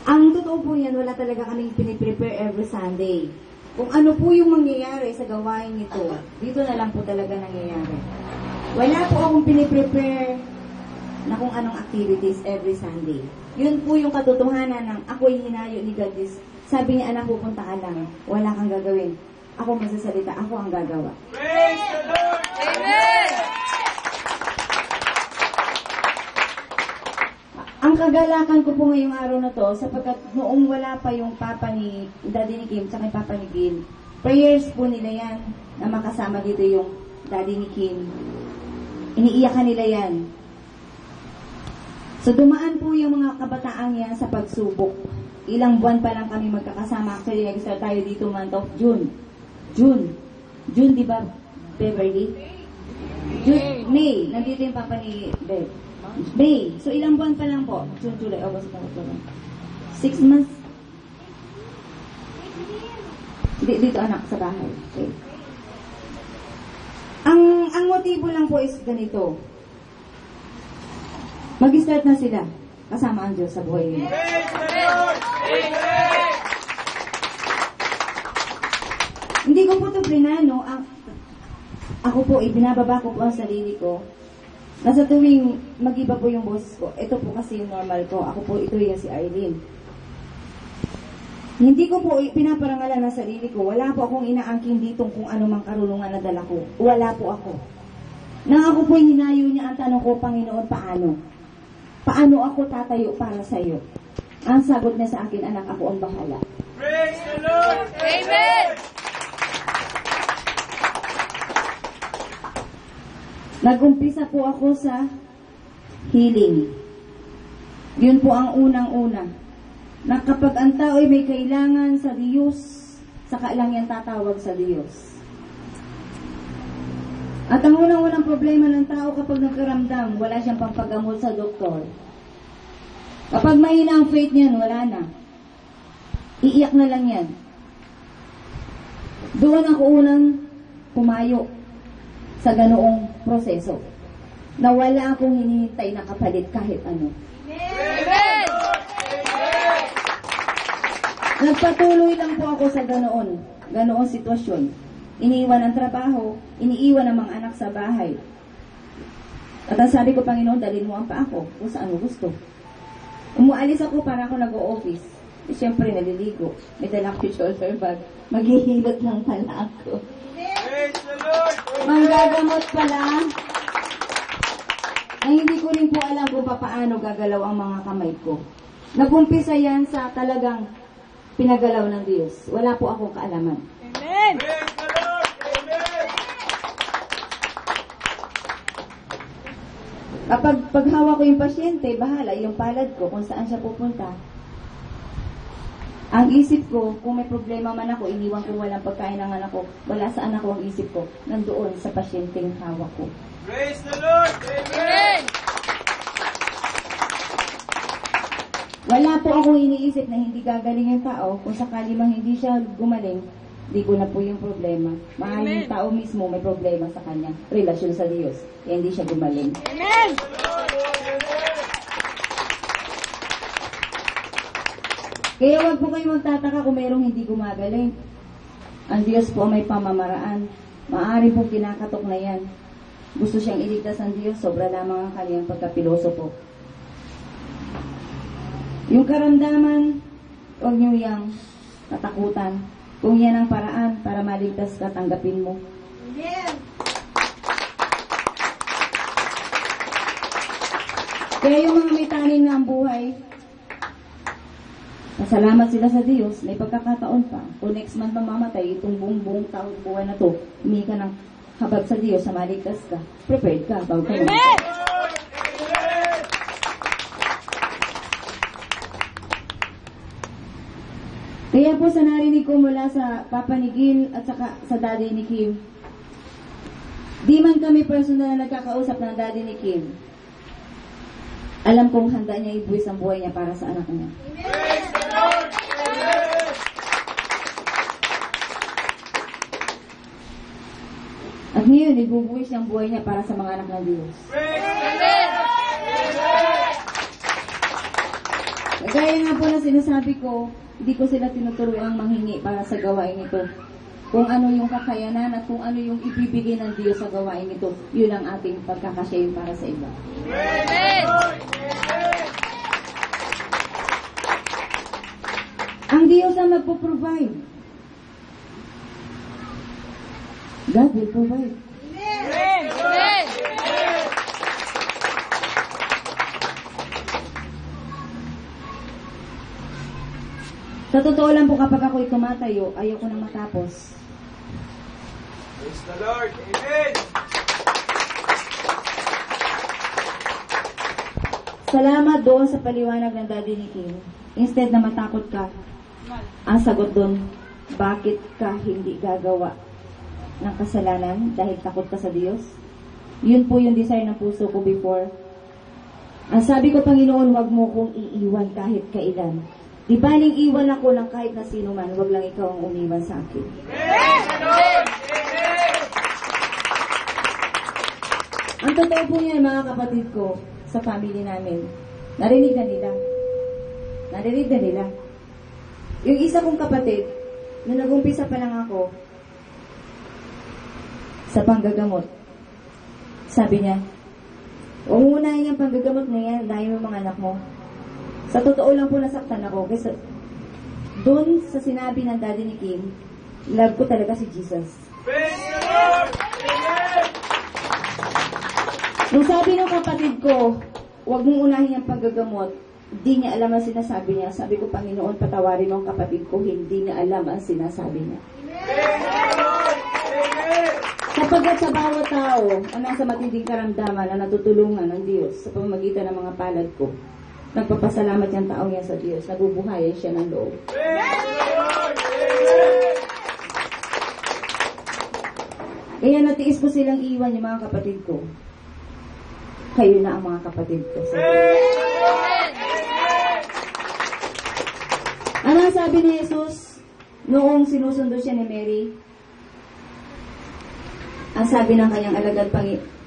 Ang totoo po yan, wala talaga kaming piniprepare every Sunday. Kung ano po yung mangyayari sa gawain nito, dito na lang po talaga nangyayari. Wala po akong piniprepare na kung anong activities every Sunday. Yun po yung katotohanan ng ako'y hinayo ni God is, sabi niya, anak, pupunta ka lang. Wala kang gagawin. Ako magsasalita, ako ang gagawa. Praise the Lord! Amen! Ang kagalakan ko po ngayong araw na to, sapagkat noong wala pa yung papa ni Daddy ni Kim, tsaka yung papa ni Gil, prayers po nila yan, na makasama dito yung Daddy ni Kim. Iniiyakan nila yan. So dumaan po yung mga kabataan yan sa pagsubok. Ilang buwan pa lang kami magkakasama. Actually, nag-start tayo dito month of June. June, di ba, Beverly? June, May. Nandito yung papa ni Bev. May. So, ilang buwan pa lang po. June, July, August, October. 6 months. Dito, anak, sa bahay. Okay. Ang motibo lang po is ganito. Mag-start na sila. Kasama ang Diyos sa buhay nila. Hindi ko po ito plinano. Ako po, ibinababa ko po ang sarili ko. Nasa tuwing mag-iba po yung boses ko, ito po kasi yung normal ko. Ako po, ito yung si Arlene. Hindi ko po pinaparangalan na sarili ko. Wala po akong inaangking ditong kung ano mang karunungan na dala ko. Wala po ako. Nang ako po hinayo niya, ang tanong ko, Panginoon, paano? Paano ako tatayo para sa iyo? Ang sagot niya sa akin, anak, ako ang bahala. Praise the Lord! Amen! Nag-umpisa po ako sa healing. Yun po ang unang-una. Na kapag ang tao ay may kailangan sa Diyos, saka lang yan tatawag sa Diyos. At ang unang-unang problema ng tao kapag nagkaramdam, wala siyang pampagamot sa doktor. Kapag mahina ang faith niyan, wala na. Iiyak na lang yan. Doon ako unang pumayo sa ganoong proseso. Na wala akong hinihintay na kapalit kahit ano. Amen! Nagpatuloy lang po ako sa ganoong sitwasyon. Iniiwan ang trabaho, iniiwan ang mga anak sa bahay. At ang sabi ko, Panginoon, dalhin mo ang pa ako kung saan mo gusto. Umualis ako para ako nag-o-office. Eh, siyempre, naliligo. May dalang shoulder bag. Maghihilot lang pala ako. Praise the Lord! Manggagamot pala. Na hindi ko rin po alam kung paano gagalaw ang mga kamay ko. Nagumpisa yan sa talagang pinagalaw ng Diyos. Wala po akong kaalaman. Amen! Praise the Lord! Amen! Kapag paghawa ko yung pasyente, bahala yung palad ko kung saan siya pupunta. Ang isip ko, kung may problema man ako, iniwan ko walang pagkain ng anak ko, wala sa anak ko ang isip ko, nandoon sa pasyenteng hawak ko. Praise the Lord! Amen! Wala po akong iniisip na hindi gagaling yung tao. Kung sakali mang hindi siya gumaling, di ko na po yung problema. Maaaring tao mismo may problema sa kanya. Relasyon sa Diyos. Kaya hindi siya gumaling. Amen! Kaya wag po kayo magtataka kung mayroong hindi gumagaling. Ang Diyos po may pamamaraan. Maaari po kinakatok na yan. Gusto siyang iligtas ng Diyos, sobra lamang ang kanyang pagkapilosopo. Yung karamdaman, huwag niyo yang katakutan. Kung yan ang paraan para maligtas ka, tanggapin mo. Amen! Kaya yung mga may tanin na ang buhay, pasalamat sila sa Diyos, may pagkakataon pa. Kung next month mamamatay, itong buong taon buhay na to, humingi ka ng habag sa Diyos, sa maligtas ka, prepared ka. Amen! Kaya po sa narinig ko mula sa Papa ni Gil at saka sa Daddy ni Kim, di man kami personal na nagkakausap ng Daddy ni Kim, alam kong handa niya ibuwis ang buhay niya para sa anak niya. Praise the Lord! Amen! At ngayon, ibubuwis niya ang buhay niya para sa mga anak ng Diyos. Praise the Lord! Amen! Gaya nga po na sinasabi ko, hindi ko sila tinuturuan manghingi para sa gawain ito. Kung ano yung kakayanan at kung ano yung ibibigay ng Diyos sa gawain ito, yun ang ating pagkakasyahin para sa iba. Ang Diyos ang magpo-provide. God will provide. Sa totoo lang po, kapag ako'y tumatayo, ayaw ko nang matapos. Praise the Lord. Amen. Salamat doon sa paliwanag ng Daddy ni Kim. Instead na matakot ka, ang sagot doon, bakit ka hindi gagawa ng kasalanan dahil takot ka sa Diyos? Yun po yung desire ng puso ko before. Ang sabi ko, Panginoon, wag mo kong iiwan kahit kailan. Di baling iwan ako ng kahit na sino man, wag lang ikaw ang umiwan sa akin. Ang totoo po niyan, mga kapatid ko, sa family namin, narinig na nila. Narinig na nila. Yung isa kong kapatid, nung nag-umpisa pa lang ako sa panggagamot, sabi niya, umuunahin yung panggagamot na yan dahil yung mga anak mo. Sa totoo lang po nasaktan ako kasi doon sa sinabi ng Daddy ni Kim, love ko talaga si Jesus. Praise the Lord. Amen. Nung sabi ng kapatid ko, huwag mong unahin ang paggagamot, hindi niya alam ang sinasabi niya. Sabi ko, Panginoon, patawarin mo ang kapatid ko, hindi niya alam ang sinasabi niya. Praise the Lord. Amen. Sapagkat sa bawat tao ang nasa matinding karamdaman na natutulungan ng Diyos sa pamamagitan ng mga palad ko, nagpapasalamat yung taong yan sa Diyos, nabubuhayan siya ng loob. Praise the Lord. Amen. Kaya natiis ko silang iwan yung mga kapatid ko. Kayo na ang mga kapatid ko. Ano ang sabi ni Jesus noong sinusundo siya ni Mary? Ang sabi ng kanyang alagad,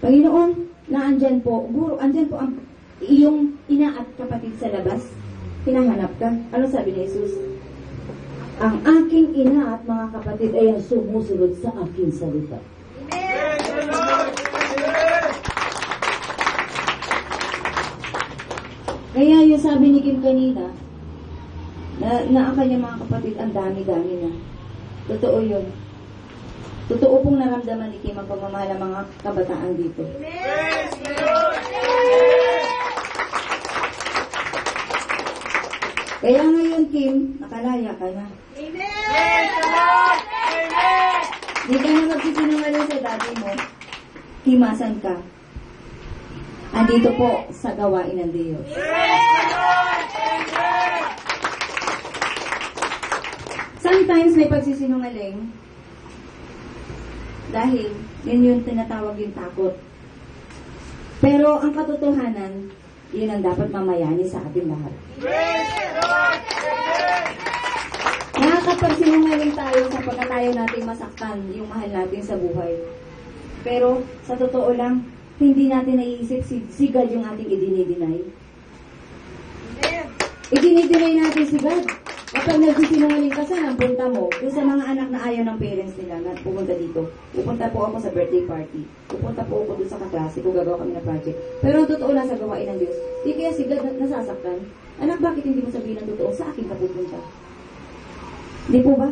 Panginoon, naandyan po, Guro, andyan po ang iyong ina at kapatid sa labas. Hinahanap ka. Ano sabi ni Jesus? Ang aking ina at mga kapatid ay ang sumusunod sa aking salita. Praise the Lord. Amen. Kaya yung sabi ni Kim kanina, na ang kanyang mga kapatid, ang dami-dami na. Totoo yun. Totoo pong naramdaman ni Kim ang pagmamahal ng mga kabataan dito. Praise the Lord. Amen. Kaya ngayon, Kim, nakalaya ka na. Praise the Lord. Amen. Hindi ka na magsisinungaling sa dati mo. Himasan ka. Andito po sa gawain ng Diyos. Praise the Lord. Amen. Sometimes may pagsisinungaling dahil yun yung tinatawag yung takot. Pero ang katotohanan, yun ang dapat mamayani sa ating lahat. Praise the Lord. Amen. Nakakapagsinungaling tayo sapagkat tayo nating masaktan yung mahal natin sa buhay. Pero sa totoo lang, hindi natin naiisip si God yung ating idinideny. Idinideny natin si God. Kapag nagsisinungaling ka, saan ang punta mo? Doon sa mga anak na ayaw ng parents nila na pupunta dito. Pupunta po ako sa birthday party. Pupunta po ako doon sa kaklase ko, gagawa kami ng project. Pero ang totoo lang sa gawain ng Diyos, di kaya si God nasasaktan. Anak, bakit hindi mo sabihin ang totoo? Sa akin ka pupunta. Di po ba?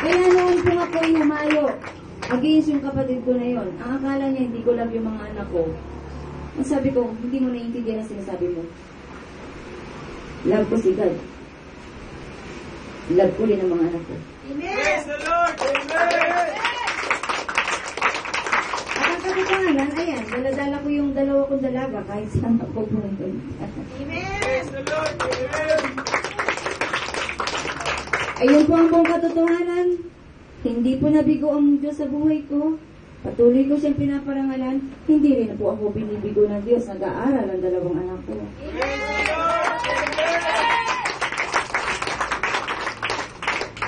Kaya noon po ako ay humayo against yung kapatid ko na yon. Ang akala niya hindi ko love yung mga anak ko. Ang sabi ko, hindi mo naiintindihan ang sinasabi mo. Love ko si God. Love ko rin ang mga anak ko. Praise the Lord. Amen. At ang katotohanan, ayan, daladala ko yung dalawa kong dalaga kahit saan ako pumunta. Praise the Lord. Amen. Ayun po ang buong katotohanan. Hindi po nabigo ang Diyos sa buhay ko. Patuloy ko siyang pinaparangalan. Hindi rin po ako binibigo ng Diyos. Nag-aaral ang dalawang anak ko. Praise the Lord. Amen.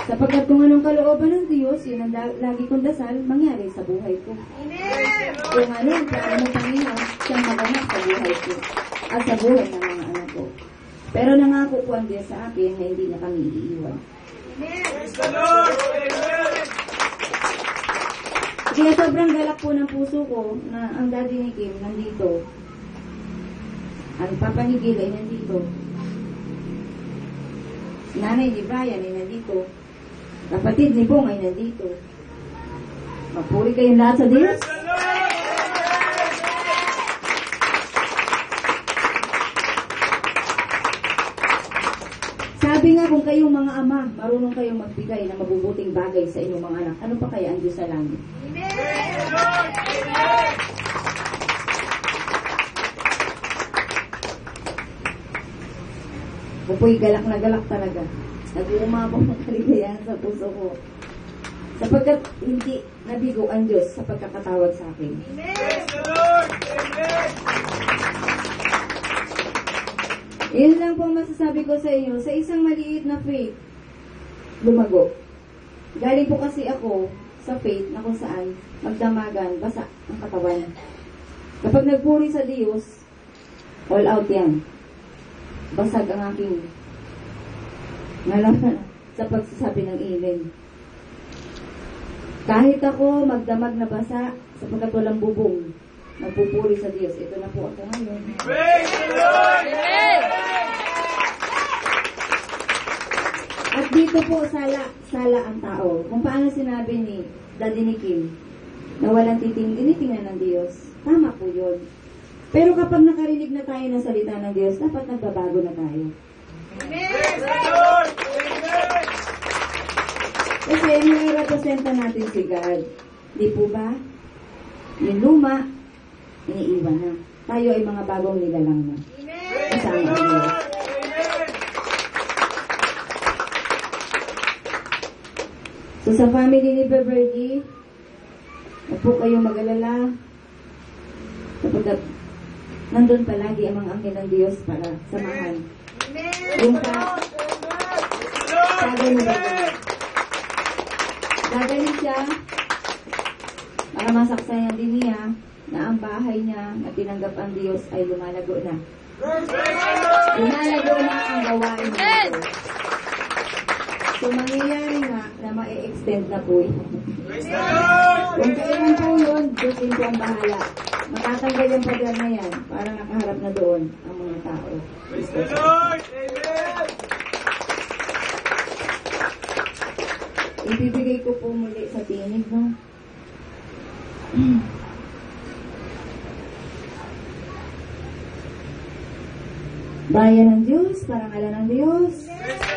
Sapagkat kung anong kalooban ng Diyos, yun ang lagi kong dasal, mangyari sa buhay ko. Kung ano ang plano ng Panginoon, siyang maganap sa buhay ko at sa buhay ng mga anak ko. Pero nangako po ang Diyos sa akin na hindi niya kami iiwan. Praise the Lord! Amen! Kaya sobrang galak po ng puso ko na ang daddy ni Kim nandito. Ang papa ni Gil ay nandito. Nanay ni Brian ay nandito. Kapatid ni Bong ay nandito. Mapuri kayong lahat sa Diyos. Praise the Lord! Sabi nga kung kayong mga ama, marunong kayong magbigay ng mabubuting bagay sa inyong mga anak. Ano pa kaya ang Diyos sa langit? Praise the Lord! Amen! Pupoy, galak na galak talaga. Nag-uumabok ng kaligayahan sa puso ko. Sapagkat hindi nabigo ang Diyos sa pagkakatawag sa akin. Praise the Lord! Amen! Yun lang po ang masasabi ko sa inyo. Sa isang maliit na faith, lumago. Galing po kasi ako sa faith na kung saan magdamagan, basa ang katawan. Kapag nagpuri sa Diyos, all out yan. Basag ang aking ngalaman sa pagsasabi ng amen. Kahit ako magdamag na basa sapagkat walang bubong, nagpupuri sa Diyos. Ito na po ako ngayon. Praise the Lord! Amen! At dito po, sala ang tao. Kung paano sinabi ni Daddy ni Kim, na walang tinitingnan ng Diyos, tama po yun. Pero kapag nakarinig na tayo ng salita ng Diyos, dapat nagbabago na tayo. Praise the Lord! Amen! Kasi may representa natin si God. Di po ba? Yung luma, iniiwan na. Tayo ay mga bagong nilalang na. Praise the Kasama ang Diyos. Lord! Amen! So sa family ni Beverly, huwag po kayong mag-alala. Sapagkat nandun palagi ang mga angel ng Diyos para samahan. Yung gagaling na gagaling siya para masaksayan din niya na ang bahay niya na tinanggap ang Diyos ay lumalago na. Praise the Lord! Lumalago na ang gawain nito. So mangyayari nga na ma-extend na po yun. Praise the Lord! Kung kailan po yun, Diyos din po ang bahala. Matatanggal yung pader na yan para nakaharap na doon ang mga tao. Praise the Lord! Amen! Ibibigay ko po muli sa tinig, no? Bayan ng Diyos, parangalan ng Diyos. Praise the